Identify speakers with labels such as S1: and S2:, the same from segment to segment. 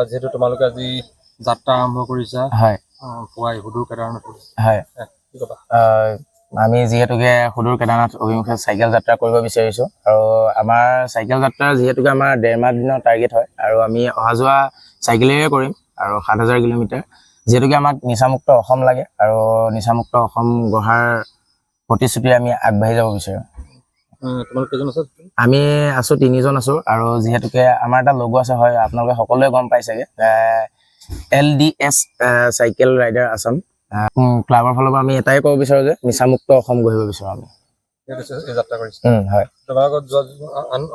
S1: যেহেতু তোমালোকে আজি যাত্ৰা আৰম্ভ কৰিছা
S2: হয়
S1: পুৱাই সুদূৰ কেদাৰনাথ
S2: হয়
S1: কি ক'বা
S2: আমি যিহেতুকে সুদূৰ কেদাৰনাথ অভিমুখে চাইকেল যাত্ৰা কৰিব বিচাৰিছোঁ আৰু আমাৰ চাইকেল যাত্ৰা যিহেতুকে আমাৰ 1.5 মাহ দিনৰ টাৰ্গেট হয় আৰু আমি অহা যোৱা চাইকেলেৰে কৰিম আৰু 7,000 কিলোমিটাৰ যিহেতুকে আমাক নিচামুক্ত অসম লাগে আৰু নিচামুক্ত অসম গঢ়াৰ প্ৰতিশ্ৰুতি আমি আগবাঢ়ি যাব বিচাৰোঁ
S1: তোমালোক কেইজন আছা
S2: আমি আছো 3জন আছো আৰু যিহেতুকে আমাৰ এটা লগো আছে হয় আপোনালোকে সকলোৱে গম পাইছেগে LDS চাইকেল ৰাইডাৰ আছাম ক্লাবৰ ফালৰ পৰা আমি এটাই ক'ব বিচাৰোঁ যে নিচামুক্ত অসম গঢ়িব বিচাৰোঁ আমি
S1: যাত্ৰা কৰিছে
S2: হয়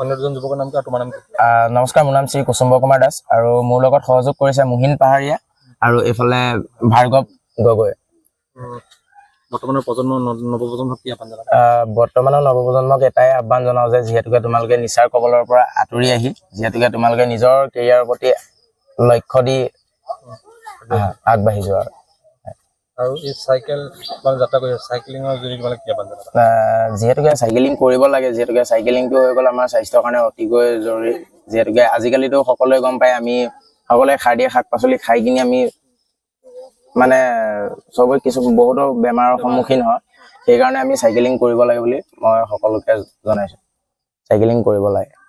S1: অন্য দুজন যুৱকৰ নাম কি আৰু তোমাৰ নাম কি
S2: নমস্কাৰ মোৰ নাম শ্ৰী কুসুম্বৰ কুমাৰ দাস আৰু মোৰ লগত সহযোগ কৰিছে মোহিন পাহাৰীয়া আৰু এইফালে ভাৰ্গৱ গগৈ
S1: বৰ্তমানৰ প্ৰজন্ম নৱপ্ৰজন্মক কি আহ্বান জনাবা
S2: বৰ্তমানৰ নৱপ্ৰজন্মক এটাই আহ্বান জনাওঁ যে যিহেতুকে তোমালোকে নিচাৰ কবলৰ পৰা আঁতৰি আহি যিহেতুকে তোমালোকে নিজৰ কেৰিয়াৰৰ প্ৰতি লক্ষ্য দি আগবাঢ়ি যোৱা
S1: আৰু এই চাইকেল যাত্ৰা কৰি চাইকেলিঙৰ জৰিয়তে তোমালোকে কি আহ্বান জনাবা
S2: যিহেতুকে চাইকেলিং কৰিব লাগে যিহেতুকে চাইকেলিংটো হৈ গ'ল আমাৰ স্বাস্থ্যৰ কাৰণে অতিকৈ জৰুৰী যিহেতুকে আজিকালিতো সকলোৱে গম পায় আমি সকলোৱে সাৰ দিয়া শাক পাচলি খাই কিনি আমি মানে চবৰে বহুতো বেমাৰৰ সন্মুখীন হয় সেইকাৰণে আমি চাইকেলিং কৰিব লাগে বুলি মই সকলোকে জনাইছোঁ চাইকেলিং কৰিব লাগে